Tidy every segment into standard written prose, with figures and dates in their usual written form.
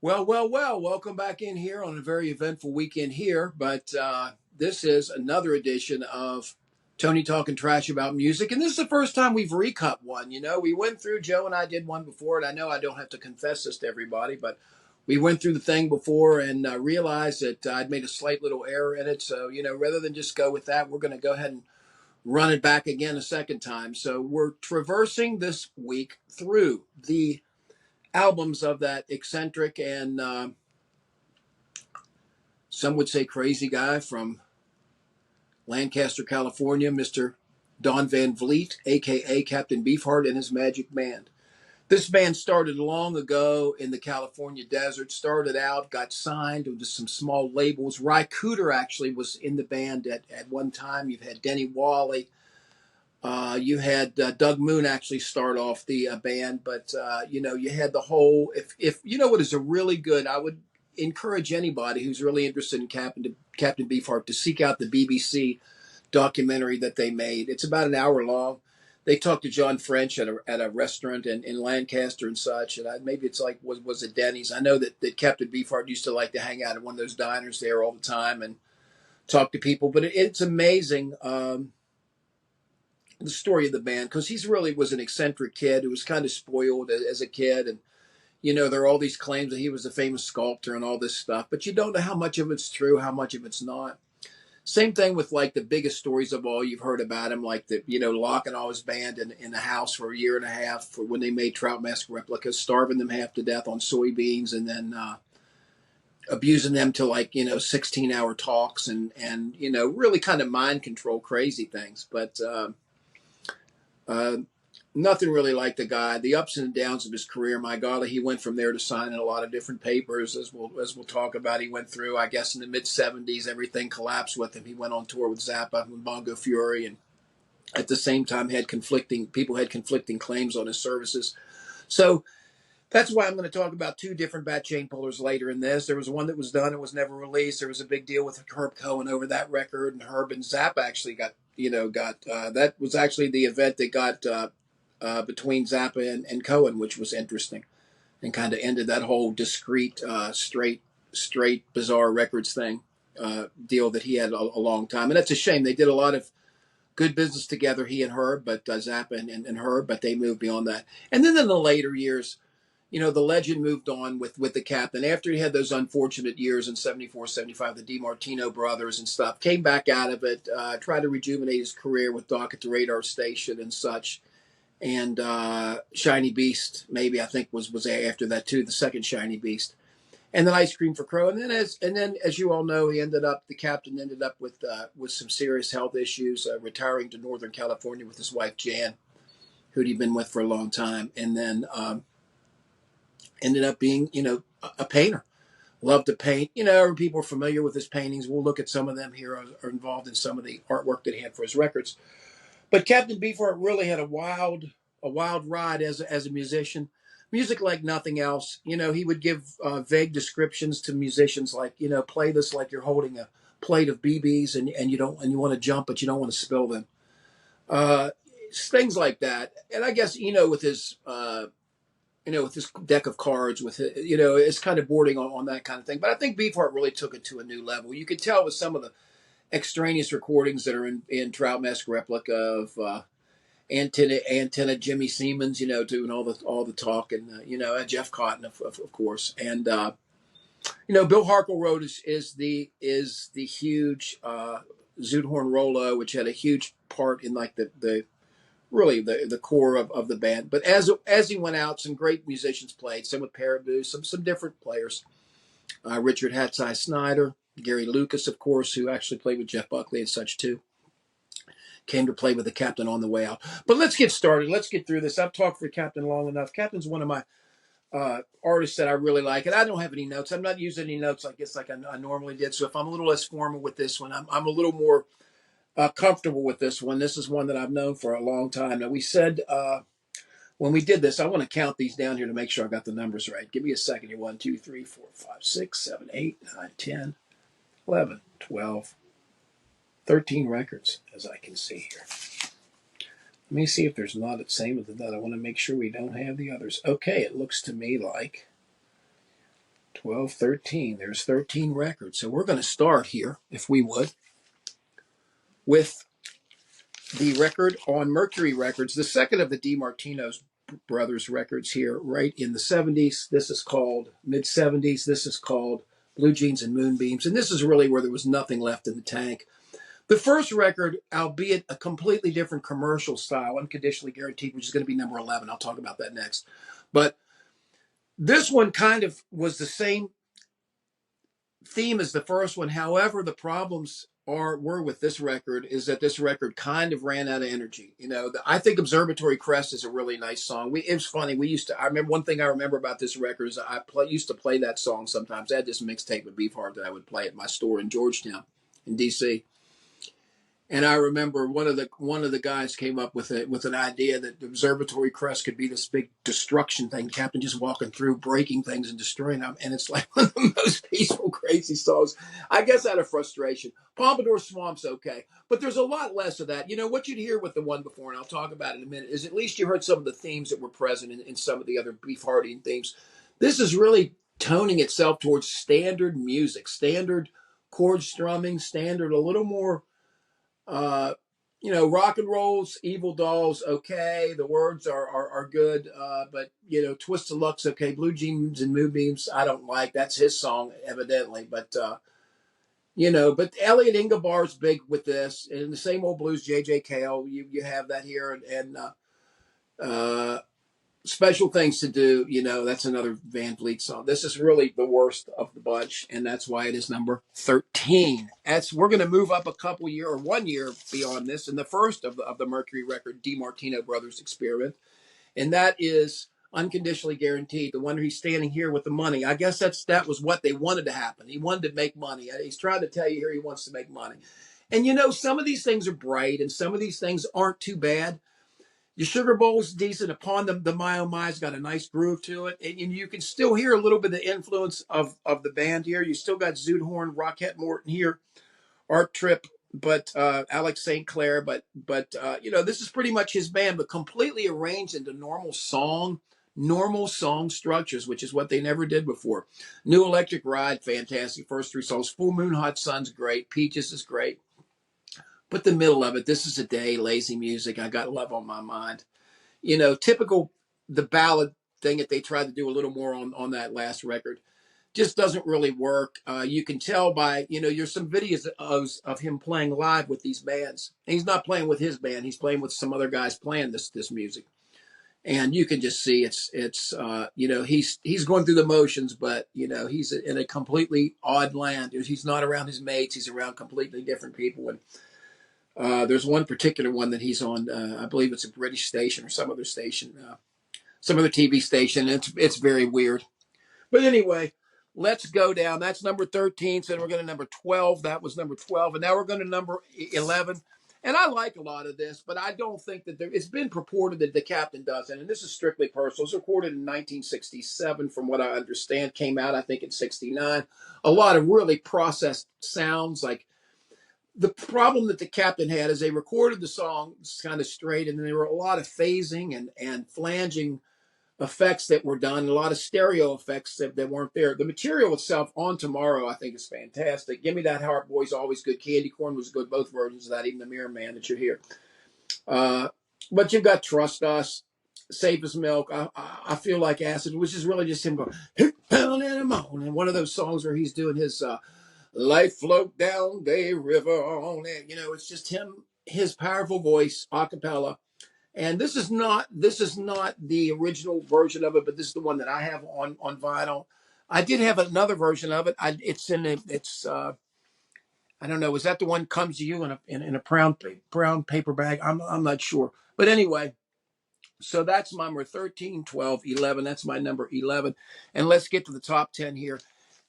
Well, welcome back in here on a very eventful weekend here. But this is another edition of Tony Talking Trash About Music. And this is the first time we've recut one. We went through, Joe and I did one before, and I know I don't have to confess this to everybody, but we went through the thing before and realized that I'd made a slight little error in it. So, rather than just go with that, we're going to go ahead and run it back again a second time. So we're traversing this week through the albums of that eccentric and some would say crazy guy from Lancaster, California, Mr. Don Van Vliet, a.k.a. Captain Beefheart and his Magic Band. This band started long ago in the California desert, started out, got signed to some small labels. Ry Cooder actually was in the band at one time. You've had Denny Wally. You had Doug Moon actually start off the band, but you had the whole. If you know what is a really good, I would encourage anybody who's really interested in Captain Beefheart to seek out the BBC documentary that they made. It's about an hour long. They talked to John French at a restaurant in Lancaster and such, and maybe it's like was it Denny's? I know that Captain Beefheart used to like to hang out at one of those diners there all the time and talk to people. But it's amazing. The story of the band, because he's really was an eccentric kid who was kind of spoiled as a kid, and there are all these claims that he was a famous sculptor and all this stuff, but you don't know how much of it's true, how much of it's not. Same thing with like the biggest stories of all you've heard about him, like the locking all his band in the house for a year and a half for when they made Trout Mask replicas, starving them half to death on soybeans, and then abusing them to 16-hour talks and really kind of mind control crazy things, but. Uh, Nothing really like the guy. The ups and downs of his career, my golly, he went from there to signing a lot of different papers, as we'll talk about. He went through, I guess, in the mid-'70s, everything collapsed with him. He went on tour with Zappa and Bongo Fury, and at the same time had conflicting claims on his services. So that's why I'm going to talk about two different Bat Chain Pullers later in this. There was one that was done and was never released. There was a big deal with Herb Cohen over that record, and Herb and Zappa actually got that was actually the event that got between Zappa and Cohen, which was interesting and kind of ended that whole discreet, straight, bizarre records thing deal that he had a long time. And that's a shame. They did a lot of good business together, he and Herb, but Zappa and Herb, but they moved beyond that. And then in the later years, the legend moved on with the Captain. After he had those unfortunate years in 74, 75, the DiMartino brothers and stuff, came back out of it, tried to rejuvenate his career with Doc at the radar station and such. And Shiny Beast, maybe I think was after that too, the second Shiny Beast, and then Ice Cream for Crow, and then as you all know, the Captain ended up with some serious health issues, retiring to Northern California with his wife Jan, who'd he been with for a long time, and then ended up being a painter, loved to paint. People are familiar with his paintings. We'll look at some of them here, are involved in some of the artwork that he had for his records. But Captain Beefheart really had a wild ride as a musician. Music like nothing else. He would give vague descriptions to musicians like, play this like you're holding a plate of BBs and you want to jump, but you don't want to spill them. Things like that. And I guess, with his deck of cards, it's kind of bordering on that kind of thing. But I think Beefheart really took it to a new level. You could tell with some of the extraneous recordings that are in Trout Mask replica of antenna Jimmy Siemens, doing all the talk, and Jeff Cotton of course, and Bill Harkleroad is the huge Zoot Rolo, which had a huge part in like the really the core of the band. But as he went out, some great musicians played, some with Paraboo, some different players, Richard Hatsai Snyder, Gary Lucas, of course, who actually played with Jeff Buckley and such too, came to play with the Captain on the way out. But let's get started. Let's get through this. I've talked for Captain long enough. Captain's one of my artists that I really like, and I don't have any notes. I'm not using any notes like I normally did. So if I'm a little less formal with this one, I'm a little more comfortable with this one. This is one that I've known for a long time. Now, we said when we did this, I want to count these down here to make sure I got the numbers right. Give me a second here. 1, 2, 3, 4, 5, 6, 7, 8, 9, 10, 11, 12, 13 records, as I can see here. Let me see if there's not the same as that. I want to make sure we don't have the others. Okay, it looks to me like 12, 13. There's 13 records. So we're going to start here, if we would, with the record on Mercury Records, the second of the DiMartino's brothers records here, right in the 70s. This is called mid 70s. This is called Blue Jeans and Moonbeams. And this is really where there was nothing left in the tank. The first record, albeit a completely different commercial style, Unconditionally Guaranteed, which is going to be number 11. I'll talk about that next. But this one kind of was the same theme as the first one. However, the problems were with this record is that this record kind of ran out of energy. I think Observatory Crest is a really nice song. It was funny. I remember one thing I remember about this record is used to play that song sometimes. I had this mixtape with Beefheart that I would play at my store in Georgetown in DC. And I remember one of the guys came up with an idea that the Observatory Crest could be this big destruction thing, Captain just walking through, breaking things and destroying them. And it's like one of the most peaceful, crazy songs. I guess out of frustration. Pompadour Swamp's okay, but there's a lot less of that. What you'd hear with the one before, and I'll talk about it in a minute, is at least you heard some of the themes that were present in some of the other Beefheartian themes. This is really toning itself towards standard music, standard chord strumming, standard, a little more rock and rolls, Evil Dolls, okay. The words are good, but Twist of Luck's okay. Blue Jeans and Moonbeams, I don't like. That's his song, evidently, but but Elliot Ingebar's big with this, and the same old blues. J.J. Cale, you have that here, and Special Things to Do, that's another Van Vliet song. This is really the worst of the bunch, and that's why it is number 13. We're going to move up a 1 year beyond this, and the first of the Mercury record, DiMartino Brothers experiment, and that is Unconditionally Guaranteed, the one where he's standing here with the money. I guess that was what they wanted to happen. He wanted to make money. He's trying to tell you here he wants to make money. And some of these things are bright, and some of these things aren't too bad. Your Sugar Bowl's decent. Upon the My Oh My's got a nice groove to it. And you can still hear a little bit of the influence of the band here. You still got Zoot Horn, Rockette Morton here, Art Tripp, but Alex St. Clair. But this is pretty much his band, but completely arranged into normal song structures, which is what they never did before. New Electric Ride, fantastic. First three songs. Full Moon, Hot Sun's great. Peaches is great. But the middle of it, This Is a Day, Lazy Music, I Got Love on My Mind. Typical, the ballad thing that they tried to do a little more on that last record just doesn't really work. You can tell by, there's some videos of him playing live with these bands. And he's not playing with his band. He's playing with some other guys playing this music. And you can just see it's he's going through the motions, but, he's in a completely odd land. He's not around his mates. He's around completely different people. And there's one particular one that he's on. I believe it's a British station or some other station, some other TV station. It's very weird. But anyway, let's go down. That's number 13. So we're going to number 12. That was number 12. And now we're going to number 11. And I like a lot of this, but I don't think that it's been purported that the Captain doesn't. And this is strictly personal. It's recorded in 1967, from what I understand. Came out, I think, in 69. A lot of really processed sounds, like the problem that the Captain had is they recorded the songs kind of straight, and then there were a lot of phasing and flanging effects that were done, a lot of stereo effects that weren't there. The material itself on Tomorrow, I think, is fantastic. Give Me That Heart, Boy's always good. Candy Corn was good, both versions of that, even the Mirror Man that you hear. But you've got Trust Us, Safe as Milk, I Feel Like Acid, which is really just him going, "Hit pound in the morning," and one of those songs where he's doing his life float down the river on it. It's just him, his powerful voice, a cappella. And this is not the original version of it, but this is the one that I have on vinyl. I did have another version of it. It's I don't know. Is that the one Comes to You in a brown paper bag? I'm not sure. But anyway, so that's my number 13, 12, 11. That's my number 11. And let's get to the top 10 here.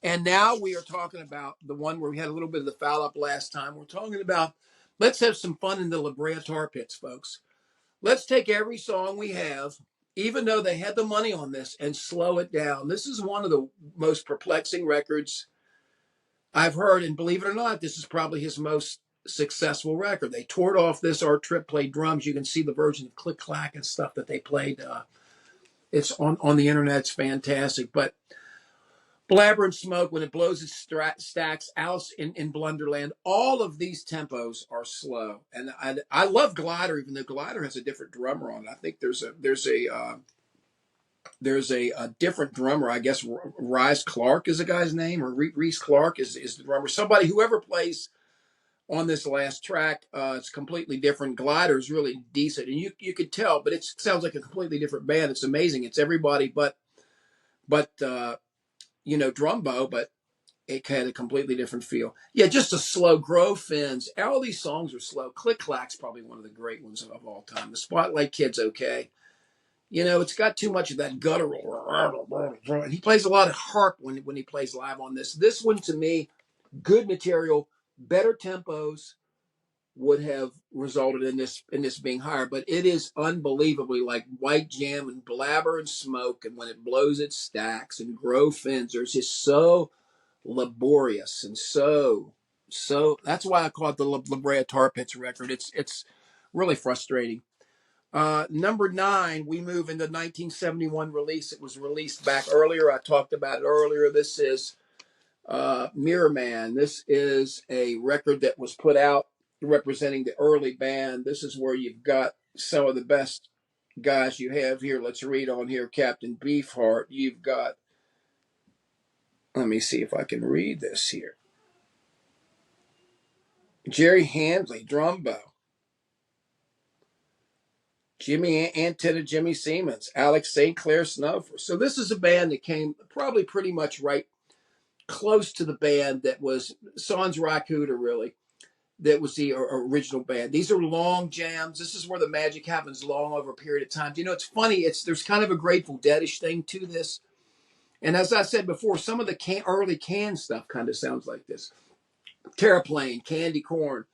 And now we are talking about the one where we had a little bit of the foul up last time. We're talking about, let's have some fun in the La Brea Tar Pits, folks. Let's take every song we have, even though they had the money on this, and slow it down. This is one of the most perplexing records I've heard. And believe it or not, this is probably his most successful record. They toured off this. Art Tripp played drums. You can see the version of Click Clack and stuff that they played. It's on the internet. It's fantastic. But Blabber and Smoke, When It Blows Its Stacks, Alice in Blunderland. All of these tempos are slow, and I love Glider, even though Glider has a different drummer on it. I think there's a different drummer. I guess Rhys Clark is the guy's name, or Reese Clark is the drummer. Somebody, whoever plays on this last track, it's completely different. Glider is really decent, and you could tell, but it sounds like a completely different band. It's amazing. It's everybody but Drumbo, but it had a completely different feel. Yeah, just a slow Grow Fins. All these songs are slow. Click Clack's probably one of the great ones of all time. The Spotlight Kid's okay. It's got too much of that guttural. And he plays a lot of harp when he plays live on this. This one, to me, good material, better tempos would have resulted in this being higher. But it is unbelievably like White Jam and Blabber and Smoke, and When It Blows It Stacks and Grow Fins. There's just so laborious and so that's why I call it the La Brea Tar Pits record. It's really frustrating. Number 9, we move into 1971 release. It was released back earlier. I talked about it earlier. This is Mirror Man. This is a record that was put out representing the early band. This is where you've got some of the best guys you have here. Let's read on here. Captain Beefheart. You've got, let me see if I can read this here. Jerry Handley, drumbo. Jimmy Antenna, Jimmy Siemens, Alex St. Clair Snuffer. So this is a band that came probably pretty much right close to the band that was Sans Rakuta, really. That was the original band. These are long jams. This is where the magic happens, long over a period of time. It's funny. There's kind of a Grateful Deadish thing to this. And as I said before, some of the early Can stuff kind of sounds like this. Terraplane, Candy Corn,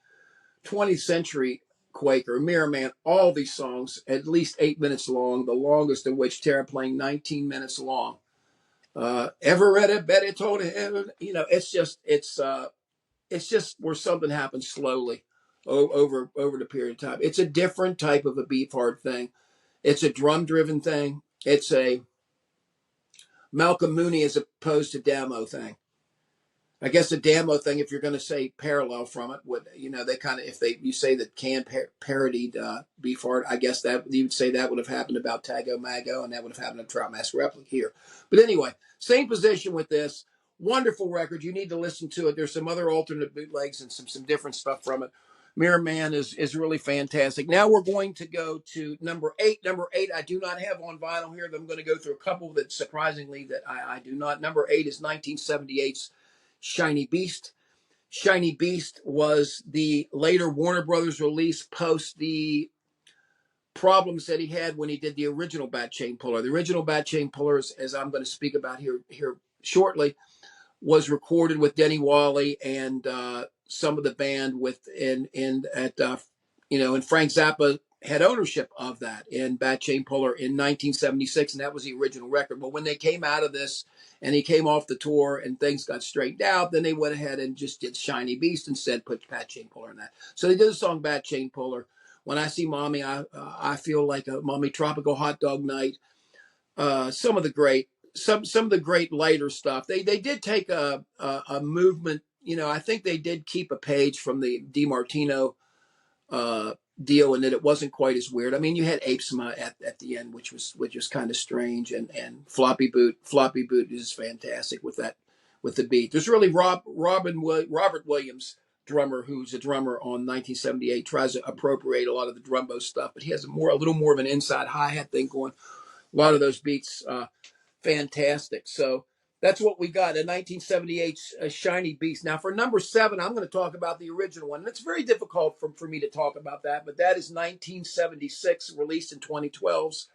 20th Century Quaker, Mirror Man, all these songs at least 8 minutes long, the longest of which Terraplane 19 minutes long. Ever read it? Betty told him. It's just where something happens slowly over the period of time. It's a different type of a Beefheart thing. It's a drum driven thing. It's a Malcolm Mooney as opposed to Damo thing. I guess the Damo thing, if you're going to say parallel from it, would they kind of, if you say that Can parodied Beefheart, I guess that you would say that would have happened about Tago Mago, and that would have happened to Trout Mask Replica here. But anyway, same position with this wonderful record. You need to listen to it. There's some other alternate bootlegs and some different stuff from it. Mirror Man is really fantastic. Now we're going to go to number 8. Number 8, I do not have on vinyl here. I'm going to go through a couple that surprisingly that I do not. Number 8 is 1978's Shiny Beast. Shiny Beast was the later Warner Brothers release post the problems that he had when he did the original Bat Chain Puller. The original Bat Chain Pullers, as I'm going to speak about here shortly, was recorded with Denny Wally and some of the band and Frank Zappa had ownership of that in Bat Chain Puller in 1976, and that was the original record. But when they came out of this and he came off the tour and things got straightened out, then they went ahead and just did Shiny Beast instead, put Bat Chain Puller in that. So they did the song Bat Chain Puller. When I See Mommy, I feel like a Mommy Tropical Hot Dog Night. Some of the great lighter stuff. They did take a movement. I think they did keep a page from the DiMartino deal, and that it wasn't quite as weird. I mean, you had Apesma at the end, which was kind of strange, and Floppy Boot is fantastic with the beat. There's really Robert Williams, drummer, who's a drummer on 1978, tries to appropriate a lot of the drumbo stuff, but he has a little more of an inside hi-hat thing going. A lot of those beats, fantastic. So that's what we got, a 1978 Shiny Beast. Now for number 7, I'm going to talk about the original one. And it's very difficult for me to talk about that, but that is 1976, released in 2012's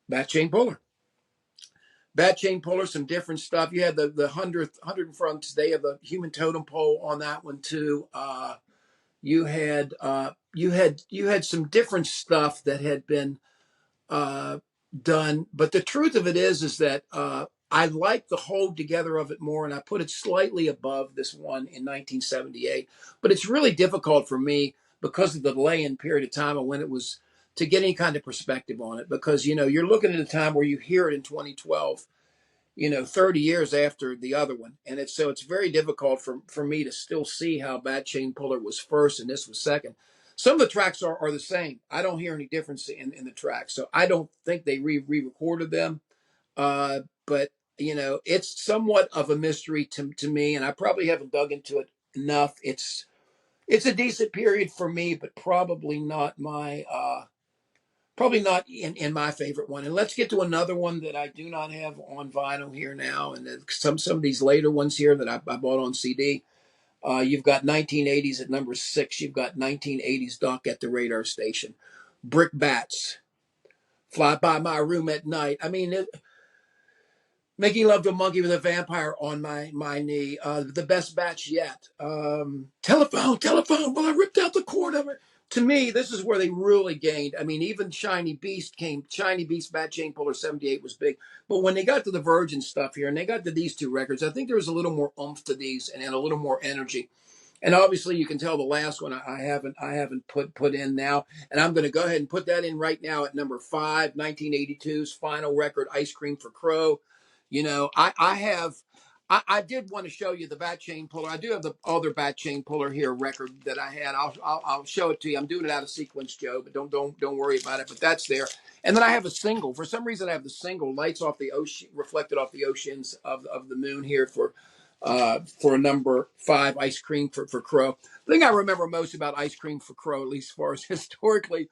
Bat Chain Puller. Bat Chain Puller, some different stuff. You had the 101st day of the Human Totem Pole on that one too. You had some different stuff that had been done, but the truth of it is that I like the hold together of it more, and I put it slightly above this one in 1978. But it's really difficult for me because of the delay in period of time and when it was to get any kind of perspective on it, because you're looking at a time where you hear it in 2012, 30 years after the other one, and it's very difficult for me to still see how Bad Chain Puller was first and this was second. Some of the tracks are the same. I don't hear any difference in the tracks, so I don't think they re-recorded them. But it's somewhat of a mystery to me, and I probably haven't dug into it enough. It's a decent period for me, but probably not in my favorite one. And let's get to another one that I do not have on vinyl here now, and some of these later ones here that I bought on CD. You've got 1980s at number 6. You've got 1980s Dock at the Radar Station. Brick Bats, Fly By My Room at Night. I mean, Making Love to a Monkey with a Vampire on my knee. The Best Batch Yet. Telephone. Well, I ripped out the cord of it. To me, this is where they really gained. I mean, even Shiny Beast Bad Chain Puller 78 was big. But when they got to the Virgin stuff here and they got to these two records, I think there was a little more oomph to these and a little more energy. And obviously, you can tell the last one I haven't put in now, and I'm going to go ahead and put that in right now at number 5, 1982's final record, Ice Cream for Crow. I did want to show you the Bat Chain Puller. I do have the other Bat Chain Puller here record that I had. I'll show it to you. I'm doing it out of sequence, Joe, but don't worry about it. But that's there. And then I have a single. For some reason, I have the single Lights Off the Ocean, reflected off the oceans of the moon here for number 5, Ice Cream for Crow. The thing I remember most about Ice Cream for Crow, at least as far as historically,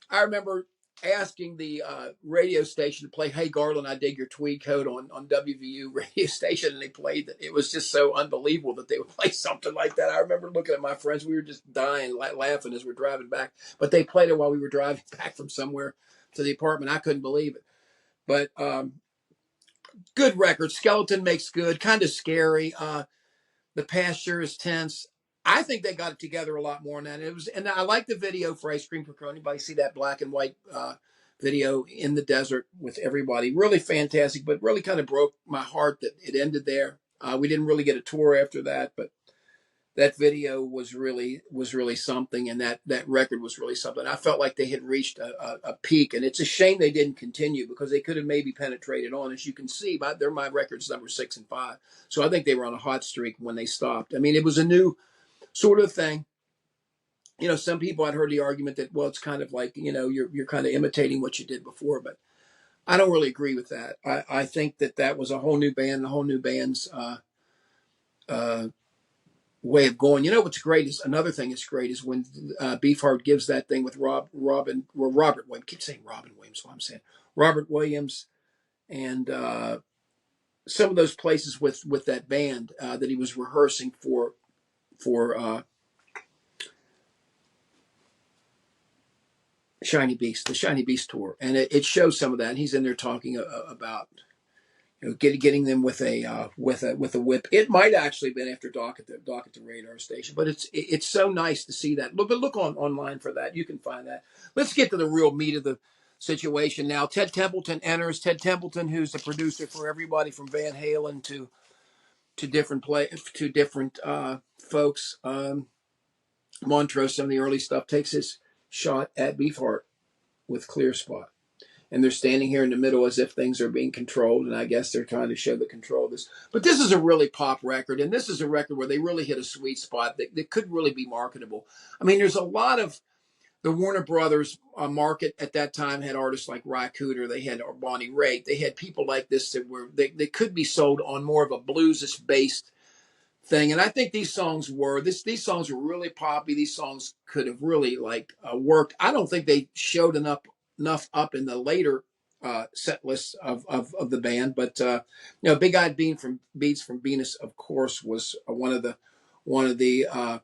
I remember asking the radio station to play Hey Garland, I Dig Your Tweed Coat on WVU radio station, and they played that. It was just so unbelievable that they would play something like that. I remember looking at my friends. We were just dying, laughing as we're driving back. But they played it while we were driving back from somewhere to the apartment. I couldn't believe it. But good record. Skeleton Makes Good. Kind of scary. The Pasture is tense. I think they got it together a lot more than that. And I like the video for Ice Cream for Crow. Anybody see that black and white video in the desert with everybody? Really fantastic, but really kind of broke my heart that it ended there. We didn't really get a tour after that, but that video was really something, and that record was really something. I felt like they had reached a peak, and it's a shame they didn't continue because they could have maybe penetrated on. As you can see, they're my records number 6 and 5. So I think they were on a hot streak when they stopped. I mean, it was a new sort of thing. Some people had heard the argument that, well, it's kind of like, you're kind of imitating what you did before, but I don't really agree with that. I think that was a whole new band, a whole new band's way of going. What's great is another thing that's great is when Beefheart gives that thing with Robert Williams. Keep saying Robin Williams. What I'm saying, Robert Williams, and some of those places with that band that he was rehearsing for Shiny Beast, the Shiny Beast tour, and it shows some of that. And he's in there talking about getting them with a whip. It might actually have been after Dock at the radar station, but it's so nice to see that. Look online for that. You can find that. Let's get to the real meat of the situation now. Ted Templeton enters. Ted Templeton, who's the producer for everybody from Van Halen to different folks. Montrose, some of the early stuff, takes his shot at Beefheart with Clear Spot. And they're standing here in the middle as if things are being controlled, and I guess they're trying to show the control of this. But this is a really pop record, and this is a record where they really hit a sweet spot that could really be marketable. I mean, there's a lot of the Warner Brothers market at that time had artists like Ry Cooder, they had Bonnie Raitt, they had people like this that they could be sold on more of a blues-based thing. And I think these songs were really poppy. These songs could have really worked. I don't think they showed enough up in the later set lists of the band, but Big Eyed Beats from Venus, of course, was one of the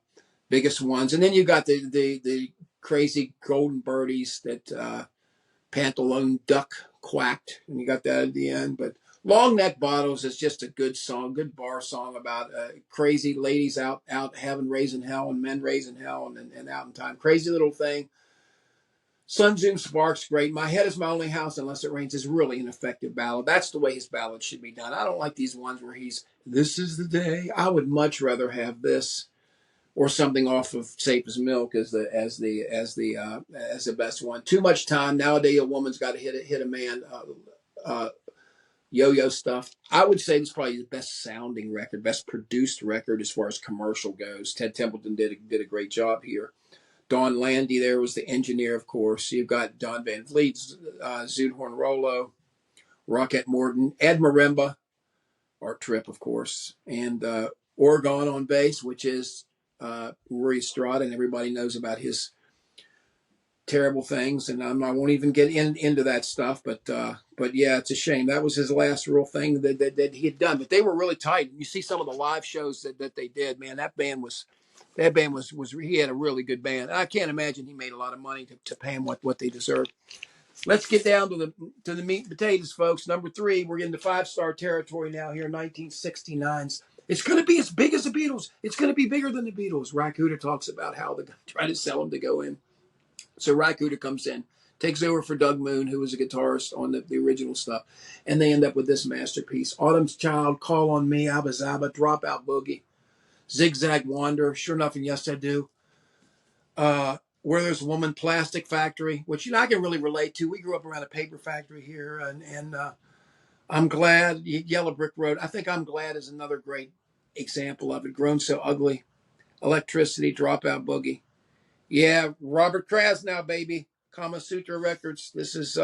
biggest ones. And then you got the crazy Golden Birdies that Pantaloon Duck quacked, and you got that at the end. But Long Neck Bottles is just a good song, good bar song about crazy ladies out having raising hell and men raising hell and out in time. Crazy Little Thing. Sun Zoom Sparks, great. My Head Is My Only House Unless It Rains is really an effective ballad. That's the way his ballads should be done. I don't like these ones where this is the day. I would much rather have this or something off of Safe as Milk as the best one. Too much time nowadays. A woman's got to hit a man. Yo-yo stuff. I would say this is probably the best sounding record, best produced record as far as commercial goes. Ted Templeton did a great job here. Don Landy there was the engineer, of course. You've got Don Van Vliet, Zoot Horn Rollo, Rocket Morton, Ed Marimba, Art Tripp, of course, and Oregon on bass, which is Rory Estrada, and everybody knows about his terrible things, and I won't even get into that stuff. But yeah, it's a shame. That was his last real thing that he had done. But they were really tight. You see some of the live shows that they did. Man, that band was he had a really good band. I can't imagine he made a lot of money to pay him what they deserved. Let's get down to the meat and potatoes, folks. Number 3, we're getting to 5-star territory now here. 1969's. It's going to be as big as the Beatles. It's going to be bigger than the Beatles. Ry Cooder talks about how the guy tried to sell him to go in. So Ry Cooder comes in, takes over for Doug Moon, who was a guitarist on the original stuff, and they end up with this masterpiece: Autumn's Child, Call on Me, Abba Zaba, Dropout Boogie, Zigzag Wander, Sure Enough and Yes I Do, Where There's a Woman, Plastic Factory, which I can really relate to. We grew up around a paper factory here, and I'm Glad, Yellow Brick Road. I think I'm Glad is another great example of it. Grown So Ugly, Electricity, Dropout Boogie. Yeah, Robert Krasnow, baby. Kama Sutra Records. This is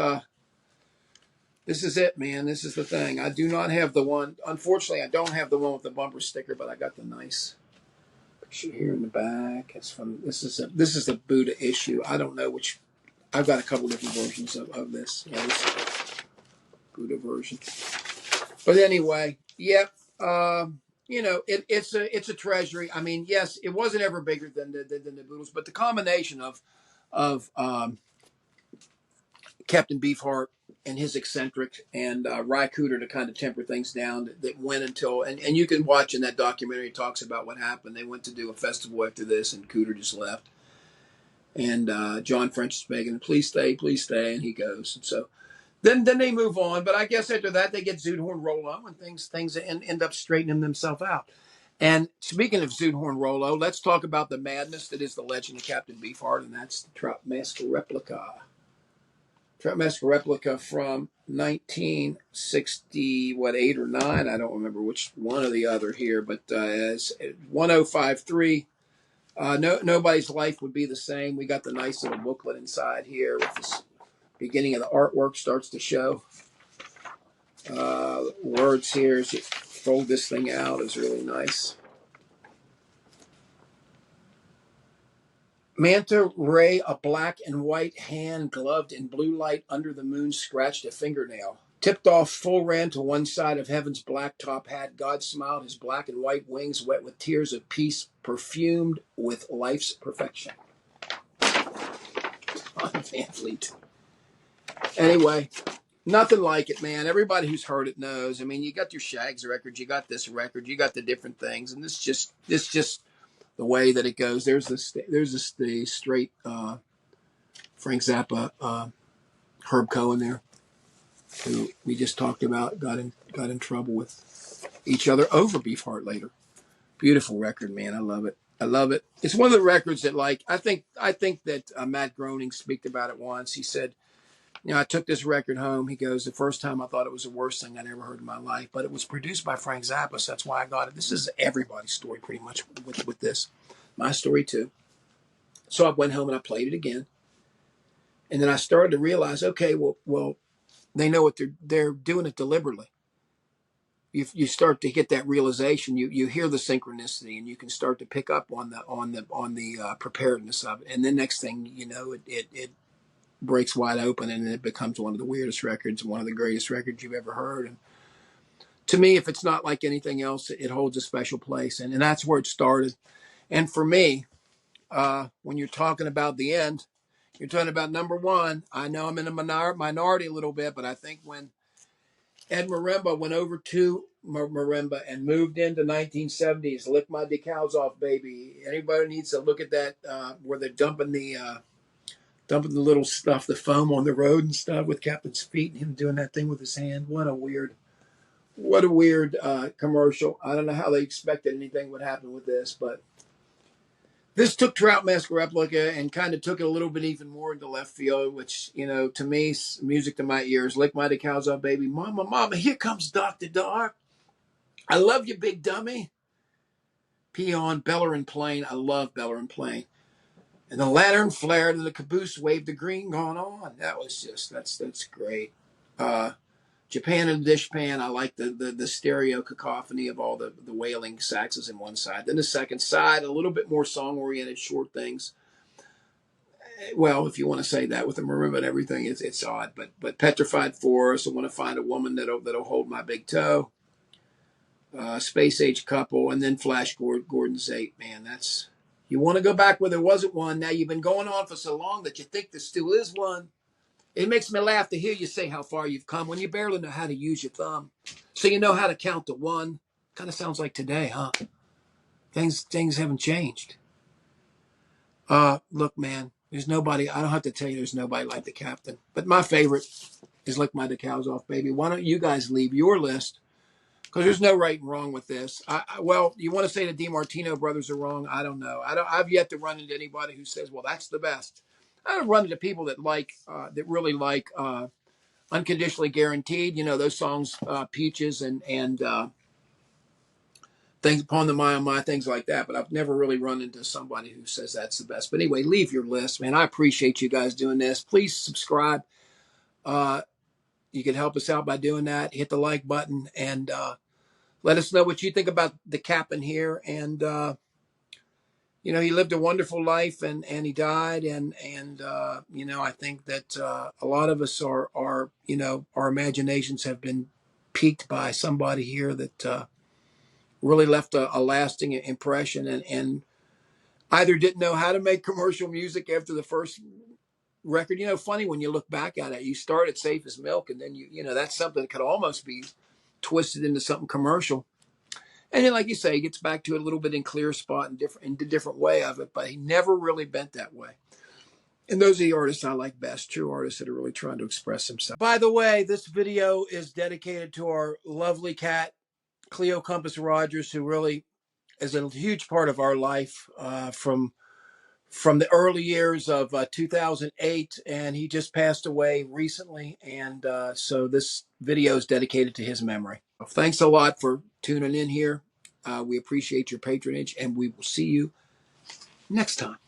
it, man. This is the thing. I do not have the one. Unfortunately, I don't have the one with the bumper sticker, but I got the nice picture here in the back. It's from this is the Buddha issue. I don't know which. I've got a couple different versions of this. Yeah, this is the Buddha version. But anyway, yep. It's a treasury. I mean, yes, it wasn't ever bigger than the Beatles, but the combination of Captain Beefheart and his eccentric and Ry Cooder to kind of temper things down that went until and you can watch in that documentary. It talks about what happened. They went to do a festival after this, and Cooder just left. And John French is begging, please stay, and he goes. And so then they move on. But I guess after that they get Zoot Horn Rollo, and things end up straightening themselves out. And speaking of Zoot Horn Rollo, let's talk about the madness that is the legend of Captain Beefheart, and that's the Trout Mask replica. Trout Mask replica from 1960, 8 or 9? I don't remember which one or the other here, but it's 1053. Nobody's life would be the same. We got the nice little booklet inside here with this beginning of the artwork starts to show. Words here as you fold this thing out is really nice. Manta Ray, a black and white hand gloved in blue light under the moon, scratched a fingernail. Tipped off, full ran to one side of heaven's black top hat. God smiled, his black and white wings wet with tears of peace, perfumed with life's perfection. On Van Fleet. Anyway, nothing like it, man. Everybody who's heard it knows. I mean, you got your Shags record, you got this record, you got the different things, and this just the way that it goes. There's the straight Frank Zappa, Herb Cohen there, who we just talked about, got in trouble with each other over Beefheart later. Beautiful record, man. I love it. It's one of the records that, like, I think that Matt Groening speaked about it once. He said, I took this record home. He goes, the first time I thought it was the worst thing I'd ever heard in my life, but it was produced by Frank Zappa, so that's why I got it. This is everybody's story pretty much with this. My story too. So I went home and I played it again. And then I started to realize, okay, well, they know what they're doing it deliberately. You start to get that realization. You hear the synchronicity, and you can start to pick up on the preparedness of it. And then next thing you know, it breaks wide open, and it becomes one of the weirdest records, one of the greatest records you've ever heard. And to me, if it's not like anything else, it holds a special place, and that's where it started. And for me, when you're talking about the end, you're talking about number 1. I know I'm in a minority a little bit, but I think when Ed Marimba went over to Marimba and moved into 1970s, Lick My Decals Off, Baby. Anybody needs to look at that where they're dumping the little stuff, the foam on the road and stuff with Captain's feet and him doing that thing with his hand. What a weird commercial. I don't know how they expected anything would happen with this, but This took Trout Mask Replica and kind of took it a little bit even more into left field, which, to me, music to my ears. Lick My Decals Off, Baby. Mama, mama, here comes Dr. Dark. I love you, big dummy. Peon, Bellerin Plain. I love Bellerin Plain. And the lantern flared and the caboose waved the green gone on. That was just, that's great. Japan in the Dishpan. I like the stereo cacophony of all the wailing saxes in one side. Then the second side, a little bit more song-oriented, short things. Well, if you want to say that with the marimba and everything, it's odd. But Petrified Forest, I Want to Find a Woman that'll hold my big toe. Space Age Couple, and then Flash Gordon's 8. Man, that's, you want to go back where there wasn't one. Now you've been going on for so long that you think there still is one. It makes me laugh to hear you say how far you've come when you barely know how to use your thumb. So you know how to count to one. Kind of sounds like today, huh? Things haven't changed. Look, man, there's nobody, I don't have to tell you there's nobody like the Captain. But my favorite is Lick My Decals Off, Baby. Why don't you guys leave your list? Because there's no right and wrong with this. Well, you want to say the DiMartino brothers are wrong? I don't know. I've yet to run into anybody who says, well, that's the best. I've run into people that really like Unconditionally Guaranteed, those songs, Peaches and Things Upon the My, things like that. But I've never really run into somebody who says that's the best. But anyway, leave your list, man. I appreciate you guys doing this. Please subscribe. You can help us out by doing that. Hit the like button and let us know what you think about the Captain here. And, he lived a wonderful life and he died. And I think that a lot of us are our imaginations have been piqued by somebody here that really left a lasting impression and either didn't know how to make commercial music after the first record. Funny when you look back at it, you started Safe as Milk and then that's something that could almost be twisted into something commercial. And then, like you say, he gets back to it a little bit in Clear Spot and different way of it, but he never really bent that way. And those are the artists I like best, true artists that are really trying to express themselves. By the way, this video is dedicated to our lovely cat, Cleo Compass Rogers, who really is a huge part of our life from the early years of 2008, and he just passed away recently, and so this video is dedicated to his memory. Thanks a lot for tuning in here. We appreciate your patronage, and we will see you next time.